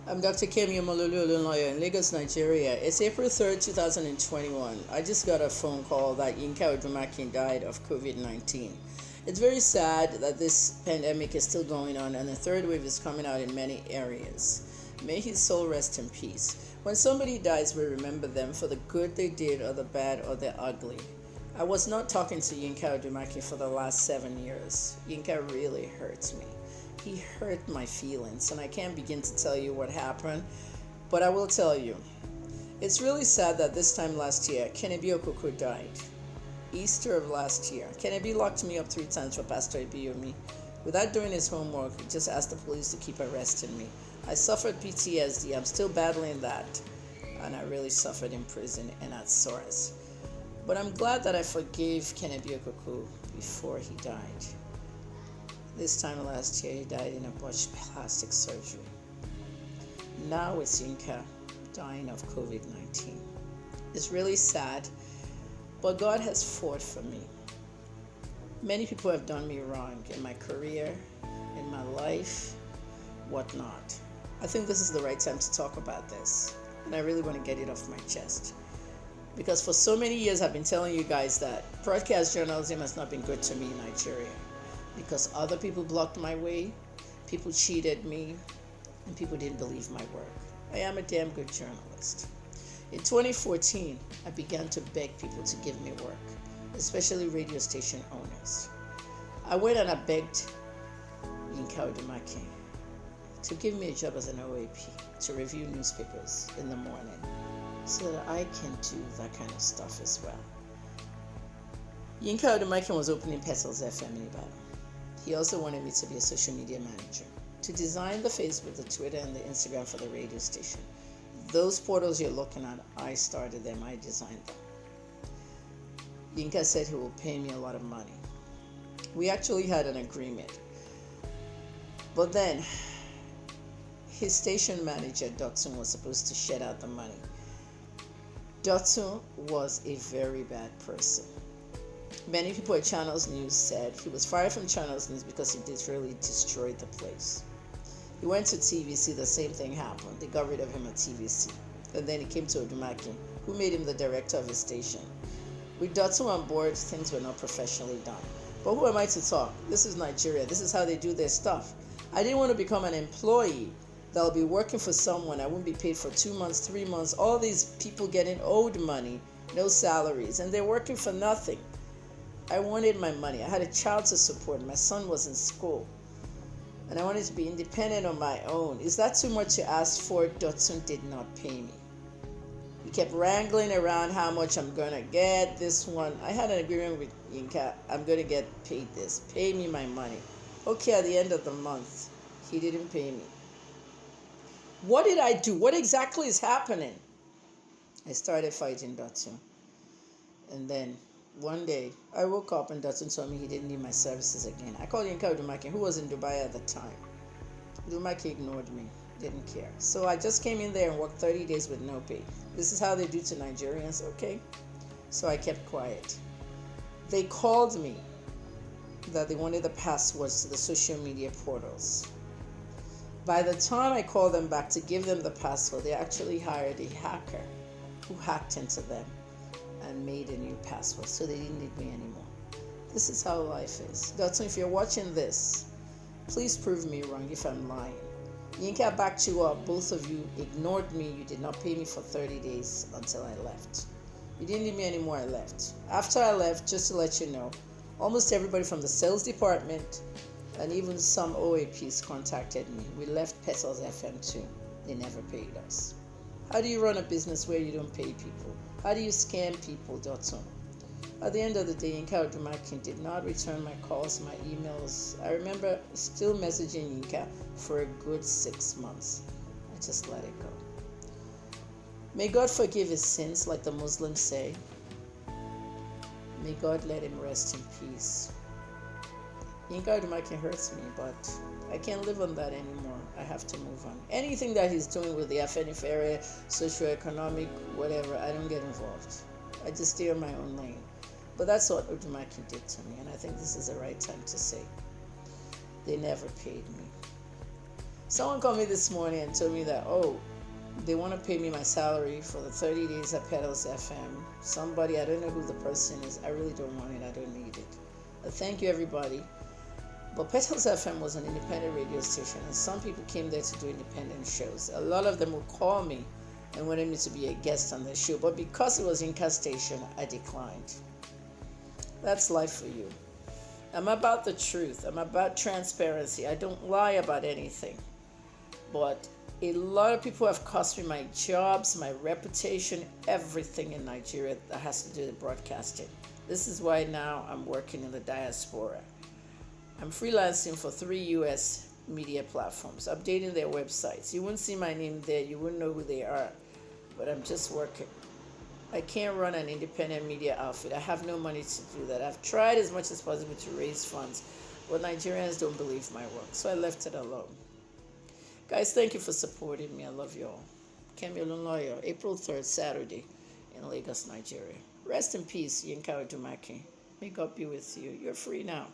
I'm Dr. Kemi Omololu, lawyer in Lagos, Nigeria. It's April 3rd, 2021. I just got a phone call that YINKA ODUMAKIN died of COVID-19. It's very sad that this pandemic is still going on and the third wave is coming out in many areas. May his soul rest in peace. When somebody dies, we remember them for the good they did or the bad or the ugly. I was not talking to YINKA ODUMAKIN for the last 7 years. YINKA really hurts me. He hurt my feelings, and I can't begin to tell you what happened, but I will tell you. It's really sad that this time last year, Kennedy Okoko died. Easter of last year, Kennedy locked me up 3 times for Pastor Ibiyomi. Without doing his homework, he just asked the police to keep arresting me. I suffered PTSD. I'm still battling that, and I really suffered in prison and at SARS. But I'm glad that I forgave Kennedy Okoko before he died. This time last year, he died in a botched plastic surgery. Now it's YINKA dying of COVID-19. It's really sad, but God has fought for me. Many people have done me wrong in my career, in my life, whatnot. I think this is the right time to talk about this, and I really want to get it off my chest. Because for so many years, I've been telling you guys that broadcast journalism has not been good to me in Nigeria. Because other people blocked my way, people cheated me, and people didn't believe my work. I am a damn good journalist. In 2014, I began to beg people to give me work, especially radio station owners. I went and I begged YINKA ODUMAKIN to give me a job as an OAP, to review newspapers in the morning, so that I can do that kind of stuff as well. YINKA ODUMAKIN was opening Petals FM in Ibadan. He also wanted me to be a social media manager, to design the Facebook, the Twitter, and the Instagram for the radio station. Those portals you're looking at, I started them, I designed them. YINKA said he will pay me a lot of money. We actually had an agreement. But then, his station manager, Dotun, was supposed to shed out the money. Dotun was a very bad person. Many people at Channels News said he was fired from Channels News because he literally destroyed the place. He went to TVC, the same thing happened. They got rid of him at TVC. And then he came to ODUMAKIN, who made him the director of his station. With Dotun on board, things were not professionally done. But who am I to talk? This is Nigeria. This is how they do their stuff. I didn't want to become an employee that'll be working for someone. I wouldn't be paid for 2 months, 3 months. All these people getting owed money, no salaries, and they're working for nothing. I wanted my money. I had a child to support. My son was in school. And I wanted to be independent on my own. Is that too much to ask for? Dotun did not pay me. He kept wrangling around how much I'm going to get, this one. I had an agreement with YINKA. I'm going to get paid this. Pay me my money. Okay, at the end of the month, he didn't pay me. What did I do? What exactly is happening? I started fighting Dotun. And then one day, I woke up and Dotun told me he didn't need my services again. I called YINKA ODUMAKIN, who was in Dubai at the time. ODUMAKIN ignored me, didn't care. So I just came in there and worked 30 days with no pay. This is how they do to Nigerians, okay? So I kept quiet. They called me that they wanted the passwords to the social media portals. By the time I called them back to give them the password, they actually hired a hacker who hacked into them and made a new password, so they didn't need me anymore. This is how life is. Dotun, if you're watching this, please prove me wrong if I'm lying. YINKA backed you up. Both of you ignored me. You did not pay me for 30 days until I left. You didn't need me anymore. I left. After I left, just to let you know, almost everybody from the sales department and even some OAPs contacted me. We left Petals FM too. They never paid us. How do you run a business where you don't pay people? How do you scam people, Dotun? At the end of the day, YINKA ODUMAKIN did not return my calls, my emails. I remember still messaging YINKA for a good 6 months. I just let it go. May God forgive his sins, like the Muslims say. May God let him rest in peace. YINKA ODUMAKIN hurts me, but I can't live on that anymore. I have to move on. Anything that he's doing with the Afenifere, socioeconomic, whatever, I don't get involved. I just stay on my own lane. But that's what ODUMAKIN did to me, and I think this is the right time to say. They never paid me. Someone called me this morning and told me that, oh, they want to pay me my salary for the 30 days at Petals FM. Somebody, I don't know who the person is. I really don't want it. I don't need it. But thank you, everybody. But Petals FM was an independent radio station, and some people came there to do independent shows. A lot of them would call me and wanted me to be a guest on their show. But because it was YINKA station, I declined. That's life for you. I'm about the truth. I'm about transparency. I don't lie about anything. But a lot of people have cost me my jobs, my reputation, everything in Nigeria that has to do with broadcasting. This is why now I'm working in the diaspora. I'm freelancing for 3 US media platforms, updating their websites. You wouldn't see my name there, you wouldn't know who they are, but I'm just working. I can't run an independent media outfit. I have no money to do that. I've tried as much as possible to raise funds, but Nigerians don't believe my work, so I left it alone. Guys, thank you for supporting me. I love you all. Kemi Olunloyo, April 3rd, Saturday in Lagos, Nigeria. Rest in peace, YINKA ODUMAKIN. May God be with you. You're free now.